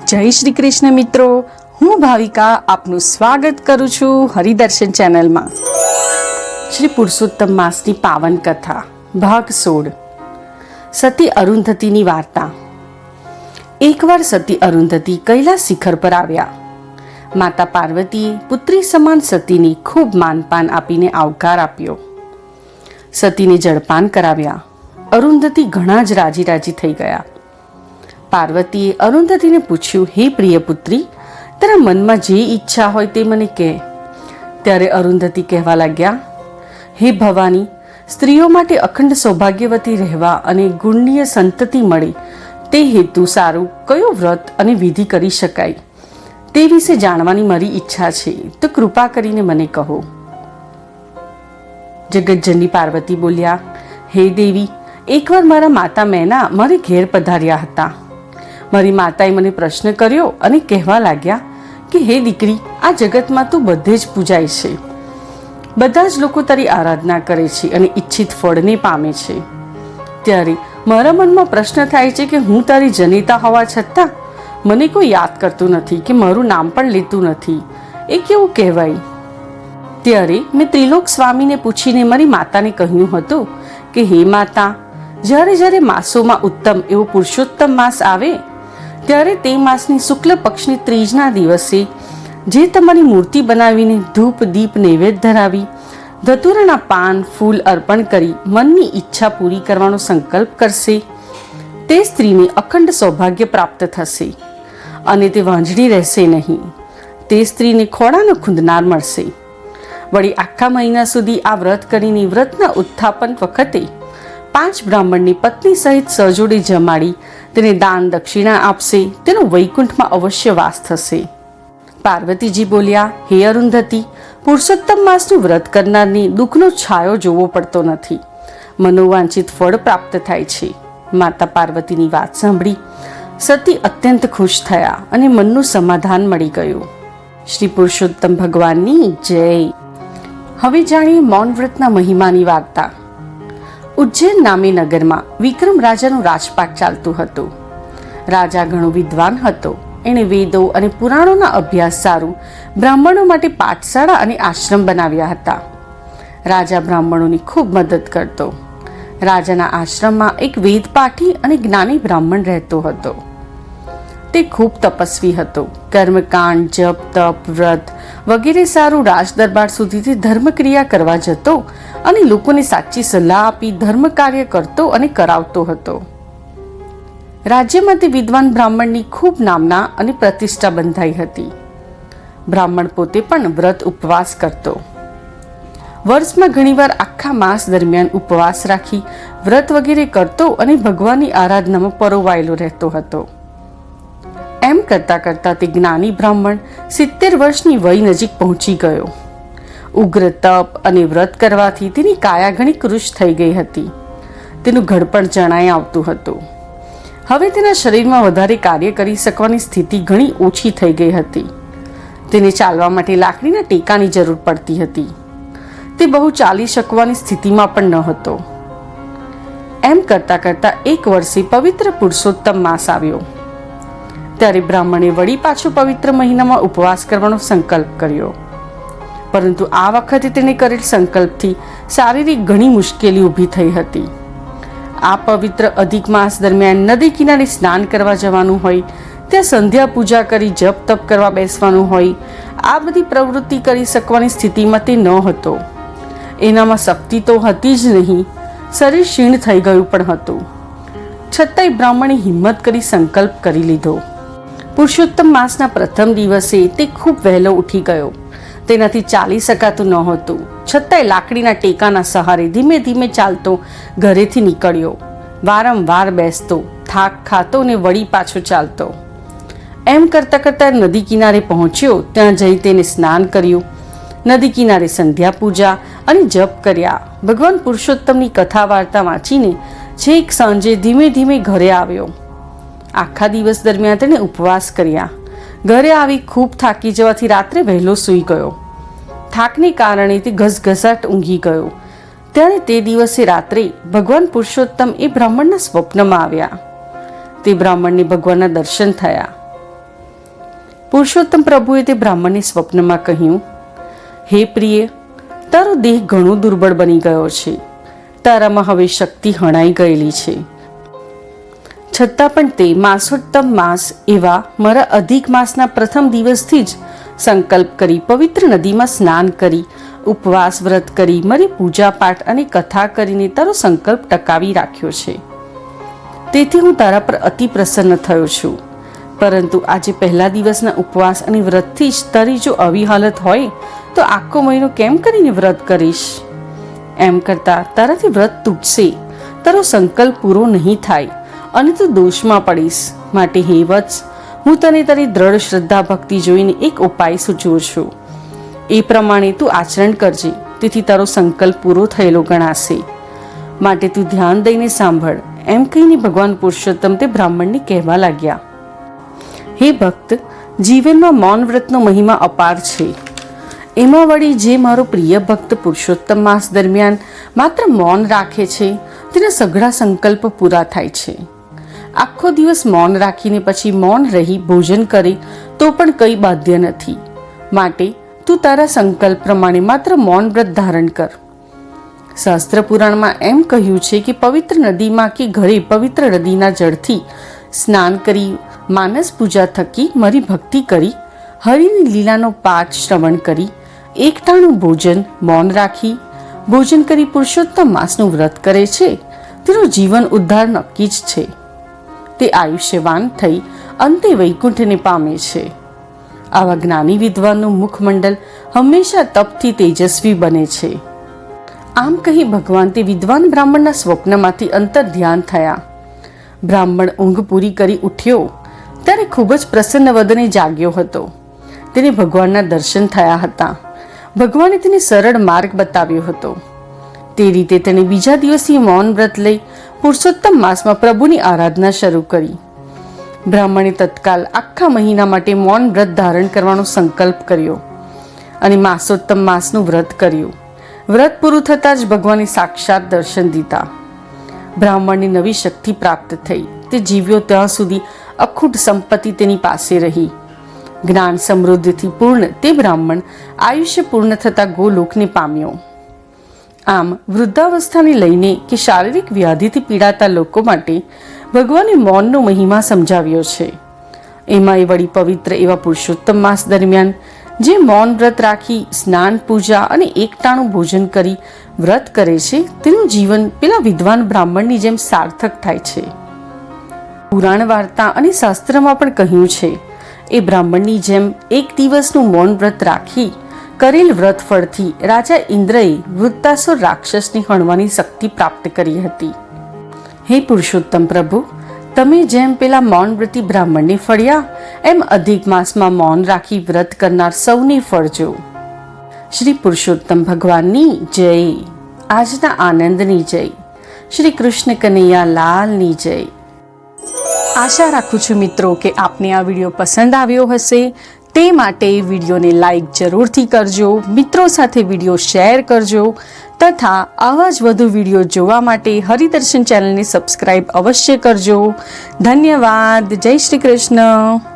જય શ્રી કૃષ્ણ મિત્રો, હું ભાવિકા આપનું સ્વાગત કરું છું હરિદર્શન ચેનલમાં. શ્રી પુરુષોત્તમ માસની પાવન કથા ભાગ 16. સતી અરુંધતીની વાર્તા. એકવાર સતી અરુંધતી કૈલાસ શિખર પર આવ્યા. માતા પાર્વતીએ પુત્રી સમાન સતીને ખૂબ માનપાન આપીને આવકાર આપ્યો. સતીને જળપાન કરાવ્યા. અરુંધતી ઘણા જ રાજી રાજી થઈ ગયા. પાર્વતીએ અરુંધતીને પૂછ્યું, હે પ્રિય પુત્રી, તારા મનમાં જે ઈચ્છા હોય તે મને કહે. ત્યારે અરુંધતી કહેવા લાગ્યા, હે ભવાની, સ્ત્રીઓ માટે અખંડ સૌભાગ્યવતી રહેવા અને ગુણનીય સંતતિ મળે તે હેતુ સારું કયો વ્રત અને વિધિ કરી શકાય તે વિશે જાણવાની મારી ઈચ્છા છે, તો કૃપા કરીને મને કહો. જગતજનની પાર્વતી બોલ્યા, હે દેવી, એકવાર મારા માતા મેના મારે ઘેર પધાર્યા હતા. મારી માતાએ મને પ્રશ્ન કર્યો અને કહેવા લાગ્યા કે હે દીકરી, આ જગતમાં તું બધે જ પૂજાય છે. બધા જ લોકો તારી આરાધના કરે છે અને ઈચ્છિત ફળને પામે છે. ત્યારે મારા મનમાં પ્રશ્ન થાય છે કે હું તારી જનેતા હોવા છતાં મને કોઈ યાદ કરતું નથી કે મારું નામ પણ લેતું નથી. એ કેવું કહેવાય? ત્યારે મેં ત્રિલોક સ્વામીને પૂછીને મારી માતાને કહ્યું હતું કે હે માતા, જ્યારે જ્યારે માસોમાં ઉત્તમ એવો પુરુષોત્તમ માસ આવે ત્યારે તે માસની શુક્લ પક્ષની ત્રીજના દિવસે જે તમારી મૂર્તિ બનાવીને ધૂપ દીપ નૈવેદ્ય ધરાવી ધતુરાના પાન ફૂલ અર્પણ કરી મનની ઈચ્છા પૂરી કરવાનો સંકલ્પ કરશે તે સ્ત્રીને અખંડ સૌભાગ્ય પ્રાપ્ત થશે અને તે વાંઝળી રહેશે નહીં. તે સ્ત્રીને ખોળાનો ખૂંદનાર મળશે. વળી આખા મહિના સુધી આ વ્રત કરીને વ્રતના ઉત્થાપન વખતે 5 બ્રાહ્મણની પત્ની સહિત સજોડે જમાડી તેને દાન દક્ષિણા આપશે. તેનો વૈકુંઠમાં અવશ્ય વાસ થશે. પાર્વતીજી બોલ્યા, હે અરુંધતી, પુરુષોત્તમ માસનું વ્રત કરનારને દુઃખનો છાયો જોવો પડતો નથી. મનોવાંછિત ફળ પ્રાપ્ત થાય છે. માતા પાર્વતીની વાત સાંભળી સતી અત્યંત ખુશ થયા અને મનનું સમાધાન મળી ગયું. શ્રી પુરુષોત્તમ ભગવાનની જય. હવે જાણીએ મૌન વ્રતના મહિમાની વાર્તા. ઉજ્જૈન નામે નગરમાં વિક્રમ રાજાનું રાજપાટ ચાલતું હતું. રાજા ઘણો વિદ્વાન હતો. એણે વેદો અને પુરાણોના અભ્યાસ સારું બ્રાહ્મણો માટે પાઠશાળા અને આશ્રમ બનાવ્યા હતા. રાજા બ્રાહ્મણોની ખૂબ મદદ કરતો. રાજાના આશ્રમમાં એક વેદપાઠી અને જ્ઞાની બ્રાહ્મણ રહેતો હતો. તે ખૂબ તપસ્વી હતો. કર્મકાંડ, જપ, તપ, વ્રત વગેરે સારું રાજ દરબાર સુધીથી ધર્મક્રિયા કરવા જતો અને લોકોને સાચી સલાહ આપી ધર્મ કાર્ય કરતો અને કરાવતો હતો. રાજ્યમાં તે વિદ્વાન બ્રાહ્મણની ખૂબ નામના અને પ્રતિષ્ઠા બંધાઈ હતી. બ્રાહ્મણ પોતે પણ વ્રત ઉપવાસ કરતો. વર્ષમાં ઘણીવાર આખા માસ દરમિયાન ઉપવાસ રાખી વ્રત વગેરે કરતો અને ભગવાનની આરાધનામાં પરોવાયેલો રહેતો હતો. એમ કરતા કરતા તે જ્ઞાની બ્રાહ્મણ 70 વર્ષની વય નજીક પહોંચી ગયો. ઉગ્ર તપ અને વ્રત કરવાથી તેની કાયા ઘણી કૃશ થઈ ગઈ હતી. તેનું ઘડપણ જણાઈ આવતું હતું. હવે તેના શરીરમાં વધારે કાર્ય કરી શકવાની સ્થિતિ ઘણી ઓછી થઈ ગઈ હતી. તેને ચાલવા માટે લાકડીના ટેકાની જરૂર પડતી હતી. તે બહુ ચાલી શકવાની સ્થિતિમાં પણ ન હતો. એમ કરતા કરતા એક વર્ષે પવિત્ર પુરુષોત્તમ માસ આવ્યો. ત્યારે બ્રાહ્મણે વળી પાછો પવિત્ર મહિનામાં ઉપવાસ કરવાનો સંકલ્પ કર્યો. પરંતુ આ વખતે તેણે કરેલ સંકલ્પથી શારીરિક ઘણી મુશ્કેલી ઊભી થઈ હતી. આ પવિત્ર અધિક માસ દરમિયાન નદી કિનારે સ્નાન કરવા જવાનું હોય, ત્યાં સંધ્યા પૂજા કરી જપ તપ કરવા બેસવાનું હોય, આ બધી પ્રવૃત્તિ કરી શકવાની સ્થિતિમાં તે ન હતો. એનામાં શક્તિ તો હતી જ નહીં, શરીર ક્ષીણ થઈ ગયું પણ હતું. છતાંય બ્રાહ્મણે હિંમત કરી સંકલ્પ કરી લીધો. પુરુષોત્તમ માસના પ્રથમ દિવસે તે ખૂબ વહેલો ઉઠી ગયો. તેનાથી ચાલી શકાતું નહોતું, છતાંય લાકડીના ટેકાના સહારે ધીમે ધીમે ચાલતો ઘરેથી નીકળ્યો. વારંવાર બેસતો, થાક ખાતો ને વળી પાછો ચાલતો. એમ કરતાં કરતાં નદી કિનારે પહોંચ્યો. ત્યાં જઈ તેને સ્નાન કર્યું. નદી કિનારે સંધ્યા પૂજા અને જપ કર્યા. ભગવાન પુરુષોત્તમની કથા વાર્તા વાંચીને છેક સાંજે ધીમે ધીમે ઘરે આવ્યો. આખા દિવસ દરમિયાન તેણે ઉપવાસ કર્યા. ઘરે આવી ખૂબ થાકી જવાથી રાત્રે વહેલો સૂઈ ગયો. થાકને કારણે તે ઘસઘસાટ ઊંઘી ગયો. ત્યારે તે દિવસે રાત્રે ભગવાન પુરુષોત્તમ એ બ્રાહ્મણના સ્વપ્નમાં આવ્યા. તે બ્રાહ્મણને ભગવાનના દર્શન થયા. પુરુષોત્તમ પ્રભુએ તે બ્રાહ્મણને સ્વપ્નમાં કહ્યું, હે પ્રિય, તારો દેહ ઘણો દુર્બળ બની ગયો છે. તારામાં હવે શક્તિ હણાઈ ગયેલી છે. છતાં પણ તે માસોત્તમ માસ એવા મારા અધિક માસના પ્રથમ દિવસથી જ સંકલ્પ કરી પવિત્ર નદીમાં સ્નાન કરી ઉપવાસ વ્રત કરી મારી પૂજા પાઠ અને કથા કરીને તારો સંકલ્પ ટકાવી રાખ્યો છે. તેથી હું તારા પર અતિ પ્રસન્ન થયો છું. પરંતુ આજે પહેલા દિવસના ઉપવાસ અને વ્રતથી જ તારી જો આવી હાલત હોય તો આખો મહિનો કેમ કરીને વ્રત કરીશ? એમ કરતા તારાથી વ્રત તૂટશે, તારો સંકલ્પ પૂરો નહીં થાય અને તું દોષમાં પડીશ. માટે હે વત્સ, હું તને તારી દ્રઢ શ્રદ્ધા ભક્તિ જોઈને એક ઉપાય સૂચવું છું. એ પ્રમાણે તું આચરણ કરજે, તેથી તારો સંકલ્પ પૂરો થયેલો ગણાશે. માટે તું ધ્યાન દઈને સાંભળ. એમ કહીને ભગવાન પુરુષોત્તમ તે બ્રાહ્મણને કહેવા લાગ્યા, હે ભક્ત, જીવનમાં મૌન વ્રતનો મહિમા અપાર છે. એમાં વળી જે મારો પ્રિય ભક્ત પુરુષોત્તમ માસ દરમિયાન માત્ર મૌન રાખે છે તેના સઘળા સંકલ્પ પૂરા થાય છે. આખો દિવસ મૌન રાખીને પછી મૌન રહી ભોજન કરે તો પણ કંઈ બાધ્ય નથી. માટે તું તારા સંકલ્પ પ્રમાણે માત્ર મૌન વ્રત ધારણ કર. શાસ્ત્ર પુરાણમાં એમ કહ્યું છે કે પવિત્ર નદીમાં કે ઘરે પવિત્ર નદીના જળથી સ્નાન કરી માનસ પૂજા થકી મારી ભક્તિ કરી હરિની લીલાનો પાઠ શ્રવણ કરી એકટાણું ભોજન મૌન રાખી ભોજન કરી પુરુષોત્તમ માસનું વ્રત કરે છે તેનું જીવન ઉદ્ધાર નક્કી જ છે. તે આયુષ્યવાન થઈ અંતે વૈકુંઠને પામે છે. આવા જ્ઞાની વિદ્વાનનું મુખમંડલ હંમેશા તપથી તેજસ્વી બને છે. આમ કહી ભગવાન તે વિદ્વાન બ્રાહ્મણના સ્વપ્નમાંથી અંતર ધ્યાન થયા. બ્રાહ્મણ ઊંઘ પૂરી કરી ઉઠ્યો ત્યારે ખૂબ જ પ્રસન્ન વદને જાગ્યો હતો. તેને ભગવાનના દર્શન થયા હતા. ભગવાને તેને સરળ માર્ગ બતાવ્યો હતો. તે રીતે તેણે બીજા દિવસથી મૌન વ્રત લઈ પુરુષોત્તમ માસમાં પ્રભુની આરાધના શરૂ કરી. બ્રાહ્મણે તત્કાલ આખા મહિના માટે મૌન વ્રત ધારણ કરવાનો સંકલ્પ કર્યો અને માસોત્તમ માસનું વ્રત કર્યું. વ્રત પૂરું થતાં જ ભગવાને સાક્ષાત દર્શન દીધા. બ્રાહ્મણને નવી શક્તિ પ્રાપ્ત થઈ. તે જીવ્યો ત્યાં સુધી અખૂટ સંપત્તિ તેની પાસે રહી. જ્ઞાન સમૃદ્ધિથી પૂર્ણ તે બ્રાહ્મણ આયુષ્ય પૂર્ણ થતાં ગોલોકને પામ્યો. આમ વૃદ્ધાવસ્થાને લઈને કે શારીરિક વ્યાધિથી પીડાતા લોકો માટે ભગવાને મૌનનો મહિમા સમજાવ્યો છે. એમાં વળી પવિત્ર એવા પુરુષોત્તમ માસ દરમિયાન જે મૌન વ્રત રાખી સ્નાન પૂજા અને એકટાણું ભોજન કરી વ્રત કરે છે તેનું જીવન પેલા વિદ્વાન બ્રાહ્મણની જેમ સાર્થક થાય છે. પુરાણ વાર્તા અને શાસ્ત્રમાં પણ કહ્યું છે એ બ્રાહ્મણની જેમ એક દિવસનું મૌન વ્રત રાખી કરેલ વ્રત ફળથી રાજા ઇન્દ્રએ વૃત્તાસુર રાક્ષસને હણવાની શક્તિ પ્રાપ્ત કરી હતી. હે પુરુષોત્તમ પ્રભુ, તમે જેમ પેલા મૌન વ્રતી બ્રાહ્મણને ફળ્યા એમ અધિક માસમાં મૌન રાખી વ્રત કરનાર સૌને ફળજો. શ્રી પુરુષોત્તમ ભગવાનની જય. આજના આનંદની જય. શ્રી કૃષ્ણ કનૈયા લાલની જય. આશા રાખું છું મિત્રો કે આપને આ વિડીયો પસંદ આવ્યો હશે. તે માટે વિડીયોને લાઈક જરૂરથી કરજો, મિત્રો સાથે વિડીયો શેર કરજો તથા આવા જ વધુ વિડીયો જોવા માટે હરિદર્શન ચેનલને સબસ્ક્રાઈબ અવશ્ય કરજો. ધન્યવાદ. જય શ્રી કૃષ્ણ.